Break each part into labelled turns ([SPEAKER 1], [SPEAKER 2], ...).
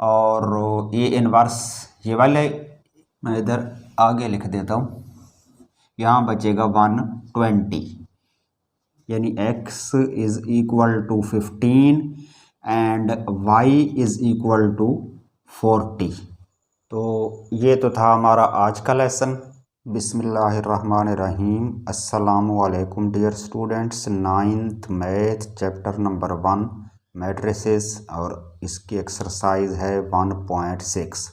[SPEAKER 1] और ये इन्वर्स ये वाले मैं इधर आगे लिख देता हूँ, यहाँ बचेगा 120, यानी x is equal to 15 and y is equal to 40। तो ये तो था हमारा आज का लेसन। बिस्मिल्लाहिर्रहमानिर्रहीम। अस्सलामु अलैकुम dear students. 9th math chapter number 1 matrices और इसकी एक्सरसाइज है 1.6।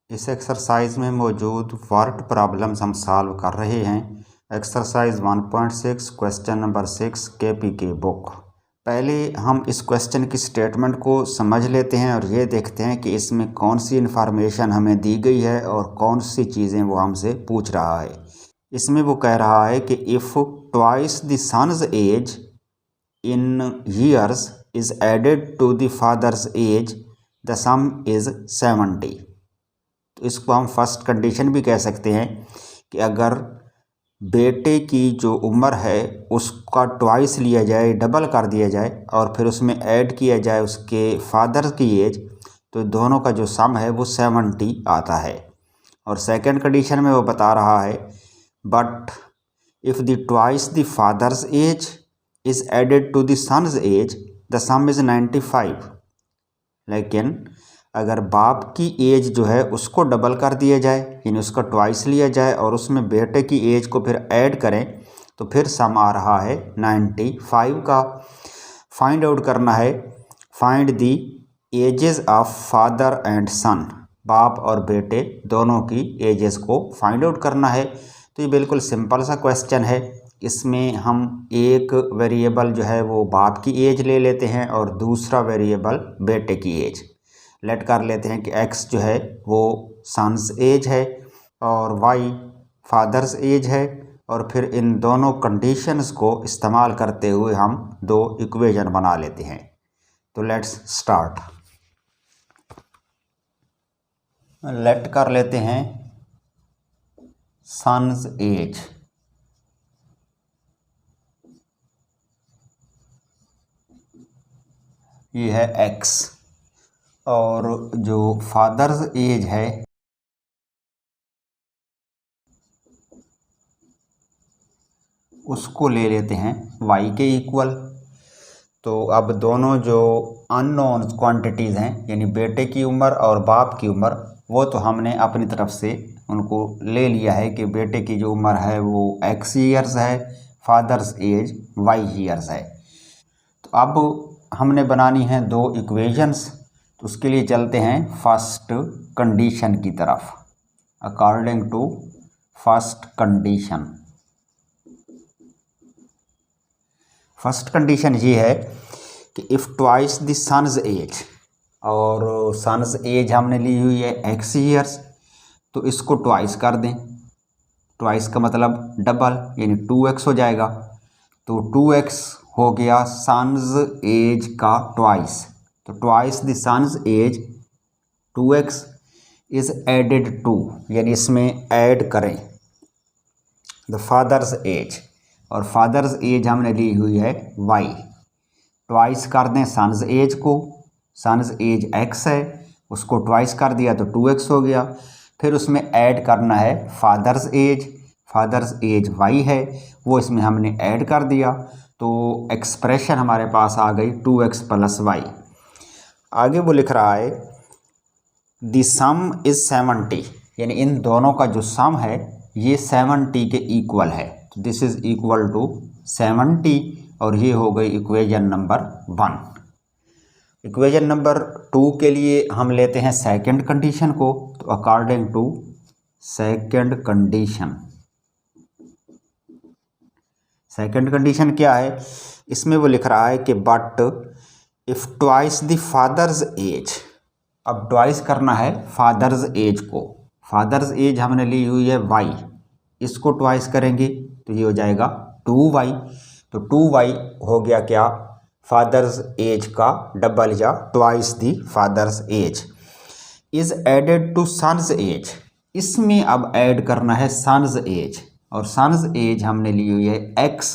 [SPEAKER 1] इस एक्सरसाइज में मौजूद वर्ड प्रॉब्लम्स हम सॉल्व कर रहे हैं। Exercise 1.6 question number 6 KPK book. पहले हम इस क्वेश्चन की स्टेटमेंट को समझ लेते हैं और ये देखते हैं कि इसमें कौन सी इन्फॉर्मेशन हमें दी गई है और कौन सी चीज़ें वो हमसे पूछ रहा है। इसमें वो कह रहा है कि if twice the son's age in years is added to the father's age the sum is 70। तो इसको हम फर्स्ट कंडीशन भी कह सकते हैं कि अगर बेटे की जो उम्र है उसका ट्वाइस लिया जाए, डबल कर दिया जाए और फिर उसमें ऐड किया जाए उसके फादर की एज, तो दोनों का जो सम है वो 70 आता है। और सेकंड कंडीशन में वो बता रहा है but if the twice the father's age is added to the son's age the sum is 95। लेकिन अगर बाप की एज जो है उसको डबल कर दिया जाए, यानी उसका ट्वाइस लिया जाए और उसमें बेटे की एज को फिर ऐड करें, तो फिर सम आ रहा है 95 का। फाइंड आउट करना है, find the ages of father and son. बाप और बेटे दोनों की एजेस को फाइंड आउट करना है। तो ये बिल्कुल सिंपल सा क्वेश्चन है। इसमें हम एक वेरिएबल जो है वो बाप की एज ले लेते हैं और दूसरा वेरिएबल बेटे की एज। लेट कर लेते हैं कि x जो है वो सन्स एज है और y फादर्स एज है, और फिर इन दोनों कंडीशंस को इस्तेमाल करते हुए हम दो इक्वेशन बना लेते हैं। तो लेट्स स्टार्ट। लेट कर लेते हैं सन्स एज, ये है x, और जो फादर्स एज है उसको ले लेते हैं y के इक्वल। तो अब दोनों जो अननोन क्वांटिटीज़ हैं, यानी बेटे की उम्र और बाप की उम्र, वो तो हमने अपनी तरफ से उनको ले लिया है कि बेटे की जो उम्र है वो x ईयर्स है, फादर्स एज y ईयर्स है। तो अब हमने बनानी है दो इक्वेशंस। तो उसके लिए चलते हैं फर्स्ट कंडीशन की तरफ। According to first condition, first condition ये है कि if twice the son's age, और सन्स एज हमने ली हुई है x ईयर्स, तो इसको ट्वाइस कर दें। ट्वाइस का मतलब डबल, यानी 2x हो जाएगा। तो 2x हो गया सन्स एज का ट्वाइस। तो twice the son's age 2x is added to, यानी इसमें ऐड करें द फादर्स एज, और फादर्स एज हमने ली हुई है y। ट्वाइस कर दें सन्स एज को, सन्स एज x है, उसको ट्वाइस कर दिया तो 2x हो गया। फिर उसमें ऐड करना है father's as, fathers age y है, वो इसमें हमने ऐड कर दिया। तो एक्सप्रेशन हमारे पास आ गई 2x प्लस y। आगे वो लिख रहा है द सम इज़ 70, यानी इन दोनों का जो सम है ये 70 के इक्वल है। तो दिस इज़ इक्वल टू 70, और ये हो गई इक्वेशन नंबर 1। इक्वेशन नंबर 2 के लिए हम लेते हैं सेकंड कंडीशन को। तो according to second condition, second condition क्या है, इसमें वो लिख रहा है कि but if twice the father's age. अब ट्वाइस करना है फादर्स एज को। फादर्स एज हमने ली हुई है y, इसको ट्वाइस करेंगे तो ये हो जाएगा 2y। तो 2y हो गया क्या, फादर्स एज का डबल या twice the father's age. Is added to son's age, इसमें अब ऐड करना है सन्स एज, और सन्स एज हमने ली हुई है x।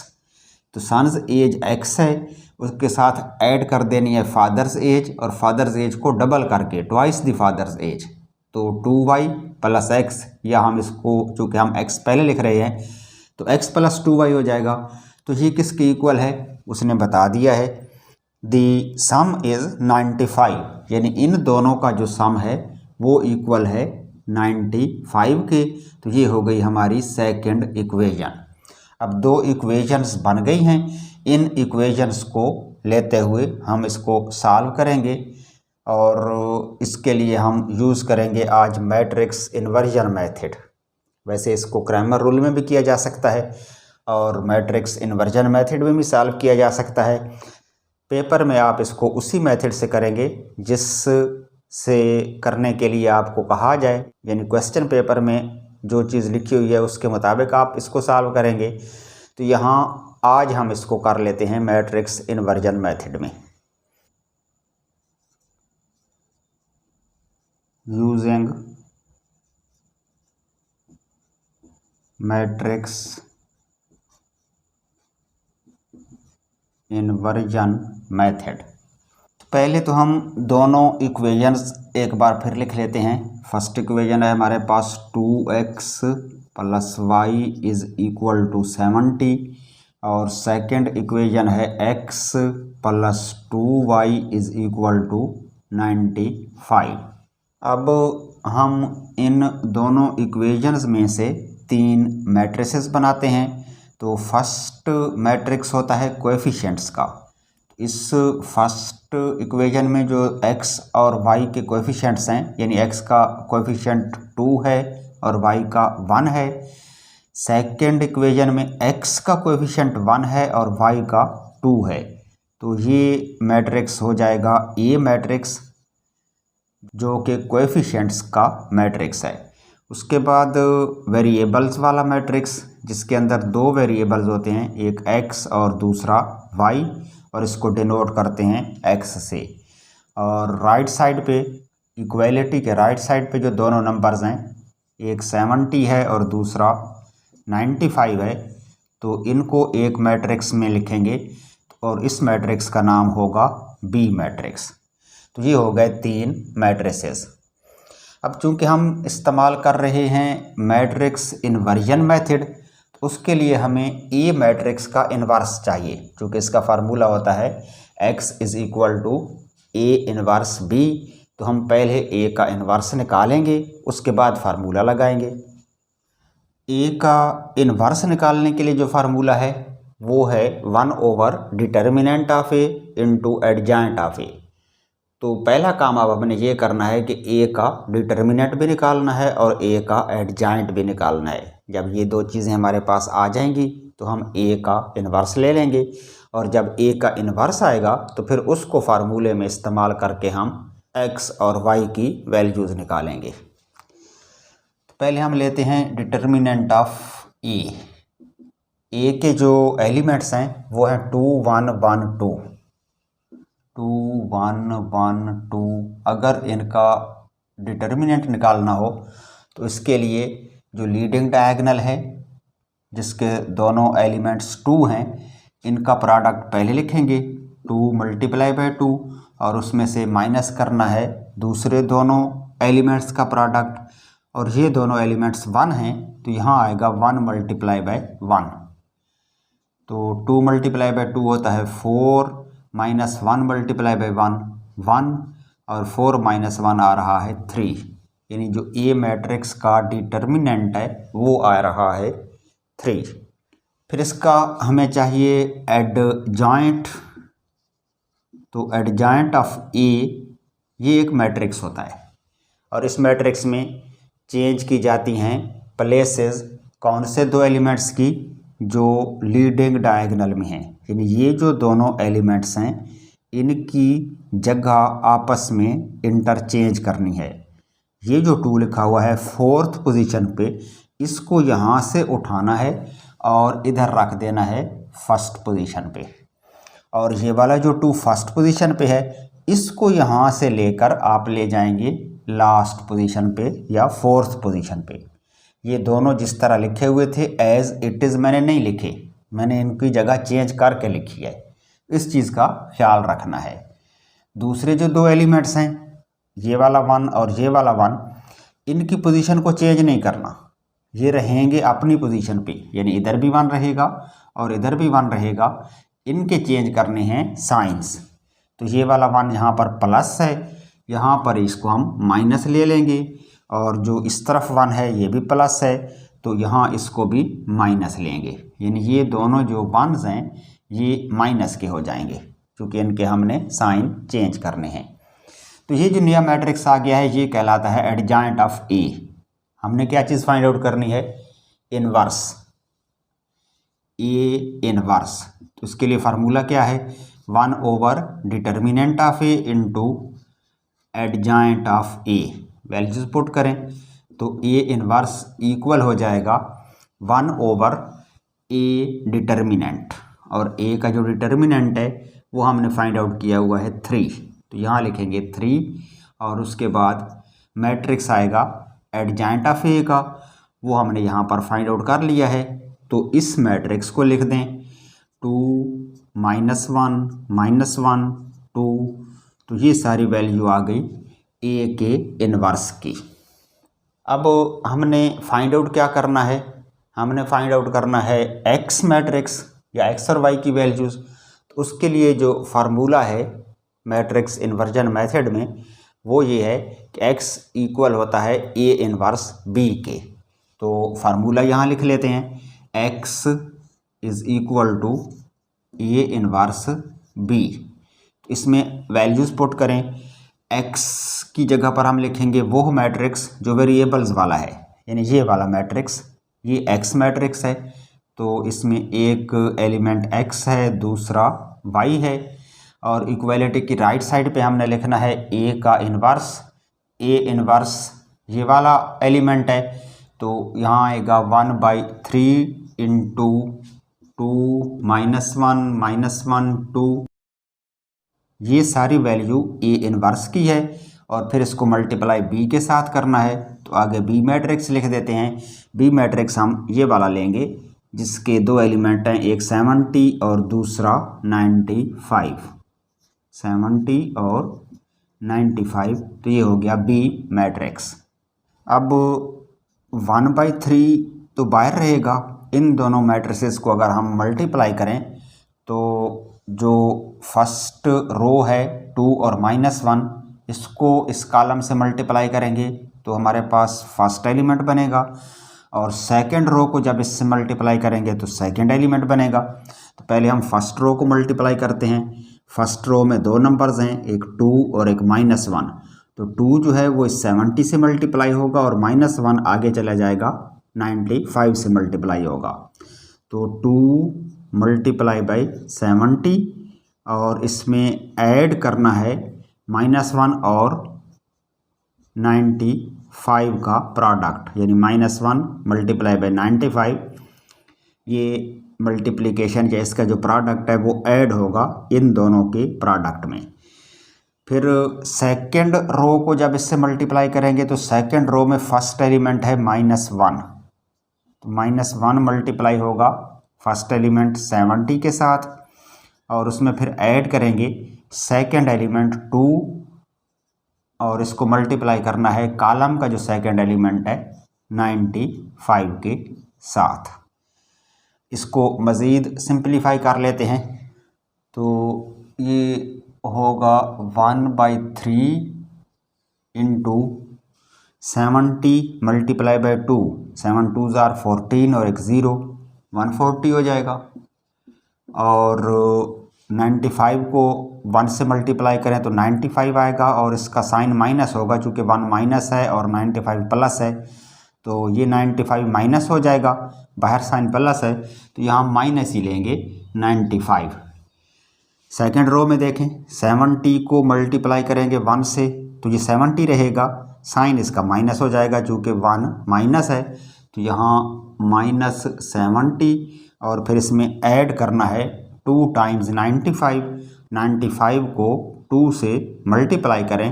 [SPEAKER 1] तो सन्स एज x है, उसके साथ ऐड कर देनी है फादर्स एज, और फादर्स एज को डबल करके ट्वाइस द फादर्स एज, तो 2y प्लस एक्स, या हम इसको चूँकि हम x पहले लिख रहे हैं तो x प्लस 2y हो जाएगा। तो ये किसके इक्वल है उसने बता दिया है, दी सम इज़ 95, यानी इन दोनों का जो सम है वो इक्वल है 95 के। तो ये हो गई हमारी सेकंड इक्वेशन। अब दो इक्वेशंस बन गई हैं, इन इक्वेशंस को लेते हुए हम इसको सॉल्व करेंगे, और इसके लिए हम यूज़ करेंगे आज मैट्रिक्स इन्वर्जन मेथड। वैसे इसको क्रैमर रूल में भी किया जा सकता है और मैट्रिक्स इन्वर्जन मेथड में भी सॉल्व किया जा सकता है। पेपर में आप इसको उसी मेथड से करेंगे जिस से करने के लिए आपको कहा जाए, यानी क्वेश्चन पेपर में जो चीज़ लिखी हुई है उसके मुताबिक आप इसको सॉल्व करेंगे। तो यहाँ आज हम इसको कर लेते हैं मैट्रिक्स इन्वर्जन मेथड में। Using matrix inversion method. पहले तो हम दोनों इक्वेशंस एक बार फिर लिख लेते हैं। फर्स्ट इक्वेशन है हमारे पास 2x plus Y is equal to 70, और सेकंड इक्वेशन है x plus 2y is equal to 95। अब हम इन दोनों इक्वेशंस में से तीन मैट्रिसेस बनाते हैं। तो फर्स्ट मैट्रिक्स होता है कोएफिशिएंट्स का। इस फर्स्ट इक्वेशन में जो x और y के कोएफिशिएंट्स हैं, यानी x का कोएफिशिएंट 2 है और y का 1 है। सेकंड इक्वेशन में x का कोएफिशिएंट 1 है और y का 2 है। तो ये मैट्रिक्स हो जाएगा A मैट्रिक्स, जो कि कोएफिशिएंट्स का मैट्रिक्स है। उसके बाद वेरिएबल्स वाला मैट्रिक्स, जिसके अंदर दो वेरिएबल्स होते हैं, एक x और दूसरा y, और इसको डिनोट करते हैं x से। और राइट साइड पे इक्वलिटी के राइट साइड पे जो दोनों नंबर्स हैं, एक 70 है और दूसरा 95 है, तो इनको एक मैट्रिक्स में लिखेंगे और इस मैट्रिक्स का नाम होगा B मैट्रिक्स। तो ये हो गए तीन मैट्रिसेस। अब चूंकि हम इस्तेमाल कर रहे हैं मैट्रिक्स इन्वर्जन मेथड, तो उसके लिए हमें ए मैट्रिक्स का इन्वर्स चाहिए, क्योंकि इसका फार्मूला होता है x is equal to A inverse b। तो हम पहले ए का इन्वर्स निकालेंगे, उसके बाद फार्मूला लगाएंगे। ए का इन्वर्स निकालने के लिए जो फार्मूला है वो है 1 over determinant of A into adjoint of A. तो पहला काम अब हमने ये करना है कि ए का डिटर्मिनेंट भी निकालना है और ए का एडजॉइंट भी निकालना है। जब ये दो चीज़ें हमारे पास आ जाएंगी तो हम ए का इन्वर्स ले लेंगे, और जब ए का इन्वर्स आएगा तो फिर उसको फार्मूले में इस्तेमाल करके हम एक्स और वाई की वैल्यूज़ निकालेंगे। तो पहले हम लेते हैं डिटर्मिनेंट ऑफ ए। ए के जो एलिमेंट्स हैं वो हैं 2 1 1 2 2 1 1 2। अगर इनका डिटर्मिनेंट निकालना हो तो इसके लिए जो लीडिंग डायगोनल है, जिसके दोनों एलिमेंट्स 2 हैं, इनका प्रोडक्ट पहले लिखेंगे 2 मल्टीप्लाई बाय 2, और उसमें से माइनस करना है दूसरे दोनों एलिमेंट्स का प्रोडक्ट। और ये दोनों एलिमेंट्स 1 हैं तो यहाँ आएगा 1 मल्टीप्लाई बाय 1। तो 2 मल्टीप्लाई बाय 2 होता है 4, माइनस 1 मल्टीप्लाई बाय 1 1, और 4 माइनस 1 आ रहा है 3। यानी जो ए मैट्रिक्स का डिटर्मिनेंट है वो आ रहा है 3। फिर इसका हमें चाहिए एडजॉइंट। तो एडजॉइंट ऑफ ए ये एक मैट्रिक्स होता है, और इस मैट्रिक्स में चेंज की जाती हैं प्लेसेस कौन से दो एलिमेंट्स की, जो लीडिंग डायगोनल में हैं। यानी ये जो दोनों एलिमेंट्स हैं इनकी जगह आपस में इंटरचेंज करनी है। ये जो 2 लिखा हुआ है 4th पोजीशन पे, इसको यहाँ से उठाना है और इधर रख देना है 1st पोजीशन पे। और ये वाला जो 2 1st पोजीशन पे है, इसको यहाँ से लेकर आप ले जाएंगे लास्ट पोजीशन पे या 4th पोजीशन पे। ये दोनों जिस तरह लिखे हुए थे एज इट इज़ मैंने नहीं लिखे, मैंने इनकी जगह चेंज करके लिखी है। इस चीज़ का ख्याल रखना है। दूसरे जो दो एलिमेंट्स हैं, ये वाला 1 और ये वाला 1, इनकी पोजीशन को चेंज नहीं करना, ये रहेंगे अपनी पोजीशन पे, यानी इधर भी 1 रहेगा और इधर भी 1 रहेगा। इनके चेंज करने हैं साइंस। तो ये वाला 1 यहाँ पर प्लस है, यहाँ पर इसको हम माइनस ले लेंगे, और जो इस तरफ 1 है ये भी प्लस है, तो यहाँ इसको भी माइनस लेंगे, यानी ये दोनों जो 1s हैं ये माइनस के हो जाएंगे, क्योंकि इनके हमने साइन चेंज करने हैं। तो ये जो नया मैट्रिक्स आ गया है ये कहलाता है एडजॉइंट ऑफ ए। हमने क्या चीज़ फाइंड आउट करनी है? Inverse, A inverse. तो उसके लिए फार्मूला क्या है? 1 over determinant of A into adjoint of A. Values put करें तो ए इनवर्स इक्वल हो जाएगा 1 ओवर ए डिटर्मिनेंट, और ए का जो डिटर्मिनेंट है वो हमने फाइंड आउट किया हुआ है 3, तो यहाँ लिखेंगे 3, और उसके बाद मैट्रिक्स आएगा एडजॉइंट ऑफ ए का, वो हमने यहाँ पर फाइंड आउट कर लिया है। तो इस मैट्रिक्स को लिख दें 2 -1 -1 2, तो ये सारी वैल्यू आ गई ए के इनवर्स की। अब हमने फाइंड आउट क्या करना है? हमने फाइंड आउट करना है एक्स मैट्रिक्स या एक्स और वाई की वैल्यूज़। तो उसके लिए जो फार्मूला है मैट्रिक्स इन्वर्जन मेथड में वो ये है कि एक्स इक्वल होता है ए इनवर्स बी के। तो फार्मूला यहाँ लिख लेते हैं, x is equal to A inverse B. इसमें वैल्यूज़ पुट करें, एक्स की जगह पर हम लिखेंगे वो मैट्रिक्स जो वेरिएबल्स वाला है, यानी ये वाला मैट्रिक्स, ये एक्स मैट्रिक्स है। तो इसमें एक एलिमेंट एक्स है, दूसरा वाई है, और इक्वलिटी की राइट साइड पे हमने लिखना है ए का इन्वर्स। ए इन्वर्स ये वाला एलिमेंट है, तो यहाँ आएगा 1/3 इंटू 2 -1 -1 2। ये सारी वैल्यू ए इनवर्स की है, और फिर इसको मल्टीप्लाई बी के साथ करना है, तो आगे बी मैट्रिक्स लिख देते हैं। बी मैट्रिक्स हम ये वाला लेंगे जिसके दो एलिमेंट हैं, एक 70 और दूसरा 95, 70 और 95, तो ये हो गया बी मैट्रिक्स। अब 1/3 तो बाहर रहेगा, इन दोनों मैट्रिसेस को अगर हम मल्टीप्लाई करें तो जो फर्स्ट रो है 2 और -1, इसको इस कॉलम से मल्टीप्लाई करेंगे तो हमारे पास फर्स्ट एलिमेंट बनेगा, और सेकंड रो को जब इससे मल्टीप्लाई करेंगे तो सेकंड एलिमेंट बनेगा। तो पहले हम फर्स्ट रो को मल्टीप्लाई करते हैं। फर्स्ट रो में दो नंबर्स हैं, एक 2 और एक -1। तो 2 जो है वो 70 से मल्टीप्लाई होगा, और -1 आगे चला जाएगा 95 से मल्टीप्लाई होगा। तो 2 मल्टीप्लाई बाई 70, और इसमें ऐड करना है -1 और 95 का प्रोडक्ट, यानी -1 मल्टीप्लाई बाई 95। ये मल्टीप्लिकेशन या इसका जो प्रोडक्ट है वो ऐड होगा इन दोनों के प्रोडक्ट में। फिर सेकंड रो को जब इससे मल्टीप्लाई करेंगे तो सेकंड रो में फर्स्ट एलिमेंट है -1, तो -1 मल्टीप्लाई होगा फर्स्ट एलिमेंट 70 के साथ, और उसमें फिर ऐड करेंगे सेकंड एलिमेंट 2, और इसको मल्टीप्लाई करना है कॉलम का जो सेकंड एलिमेंट है 95 के साथ। इसको मज़ीद सिंप्लीफाई कर लेते हैं, तो ये होगा 1/3 into 70 multiply by 2, 7 2s are 14 और एक 0, 140 हो जाएगा। और 95 को 1 से मल्टीप्लाई करें तो 95 आएगा, और इसका साइन माइनस होगा चूँकि 1 माइनस है और 95 प्लस है, तो ये 95 माइनस हो जाएगा, बाहर साइन प्लस है तो यहाँ माइनस ही लेंगे 95। सेकंड रो में देखें 70 को मल्टीप्लाई करेंगे 1 से तो ये 70 रहेगा, साइन इसका माइनस हो जाएगा चूँकि 1 माइनस है, तो यहाँ -70, और फिर इसमें ऐड करना है 2 टाइम्स 95। 95 को 2 से मल्टीप्लाई करें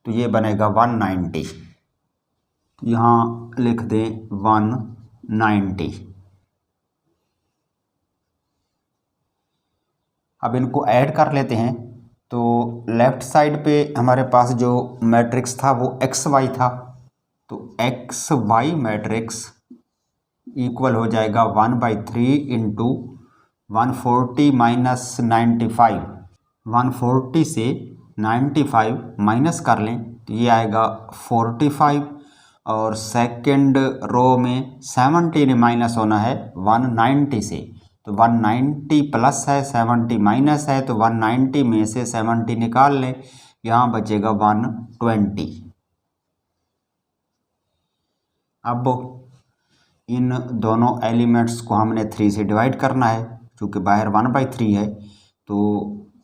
[SPEAKER 1] तो ये बनेगा 190, यहाँ लिख दें 190। अब इनको ऐड कर लेते हैं। तो लेफ्ट साइड पे हमारे पास जो मैट्रिक्स था वो एक्स वाई था, तो एक्स वाई मैट्रिक्स इक्वल हो जाएगा 1/3 इंटू 140 माइनस 95। 140 से 95 माइनस कर लें तो ये आएगा 45, और सेकंड रो में 70 माइनस होना है 190 से, तो 190 प्लस है 70 माइनस है, तो 190 में से 70 निकाल लें, यहाँ बचेगा 120। अब इन दोनों एलिमेंट्स को हमने 3 से डिवाइड करना है, क्योंकि बाहर 1/3 है, तो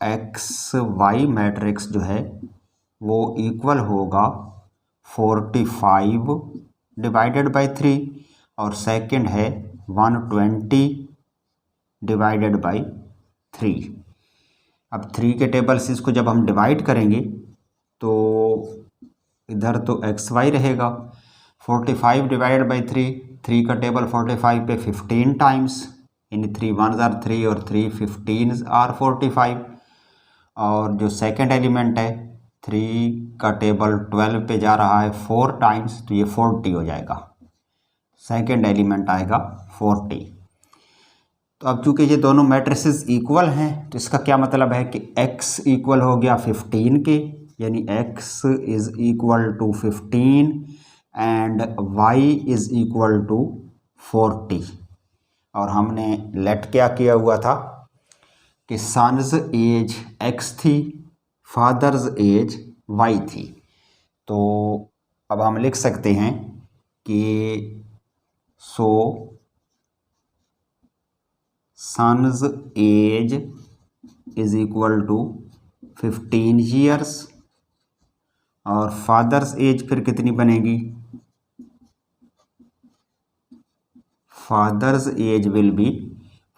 [SPEAKER 1] एक्स वाई मैट्रिक्स जो है वो इक्वल होगा 45 डिवाइडेड बाई 3, और सेकंड है 120 डिवाइडेड बाई 3। अब 3 के टेबल से इसको जब हम डिवाइड करेंगे तो इधर तो एक्स वाई रहेगा, 45 डिवाइडेड बाई 3 का टेबल 45 पे 15 टाइम्स, यानी 3 1 आर 3 और 3 15 आर 45, और जो सेकंड एलिमेंट है 3 का टेबल 12 पे जा रहा है 4 टाइम्स, तो ये 40 हो जाएगा, सेकंड एलिमेंट आएगा 40। तो अब चूंकि ये दोनों मैट्रिसेस इक्वल हैं तो इसका क्या मतलब है कि x इक्वल हो गया 15 के, यानी x is equal to 15 and y is equal to 40। और हमने लेट क्या किया हुआ था कि सन्स एज x थी, फादर्स एज y थी, तो अब हम लिख सकते हैं कि so son's age is equal to 15 years, और फादर्स एज फिर कितनी बनेगी, father's age will be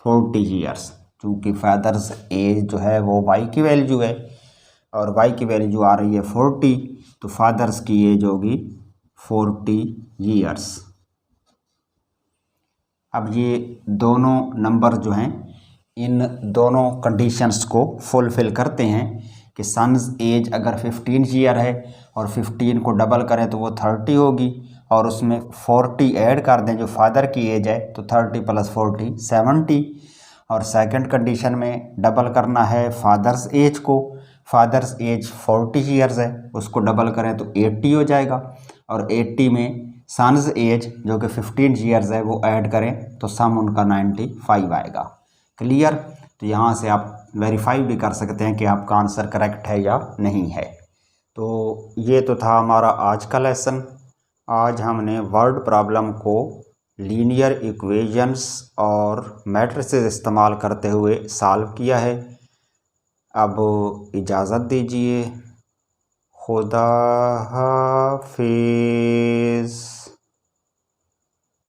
[SPEAKER 1] 40 years, क्योंकि फादर्स एज जो है वो वाई की वैल्यू है और वाई की वैल्यू आ रही है 40, तो फादर्स की एज होगी 40 ईयर्स। अब ये दोनों नंबर जो हैं इन दोनों कंडीशंस को फुलफ़िल करते हैं कि सन्स एज अगर 15 ईयर है और 15 को डबल करें तो वो 30 होगी, और उसमें 40 ऐड कर दें जो फादर की एज है, तो 30 प्लस 40 70, और सेकंड कंडीशन में डबल करना है फादर्स एज को, फादर्स एज 40 ईयर्स है, उसको डबल करें तो 80 हो जाएगा, और 80 में सन्स एज जो कि 15 ईयर्स है वो ऐड करें तो सम उनका 95 आएगा। क्लियर? तो यहाँ से आप वेरीफाई भी कर सकते हैं कि आपका आंसर करेक्ट है या नहीं है। तो ये तो था हमारा आज का लेसन। आज हमने वर्ड प्रॉब्लम को लीनियर इक्वेशंस और मैट्रिसेस इस्तेमाल करते हुए सॉल्व किया है। अब इजाज़त दीजिए, खुदा हाफिज़।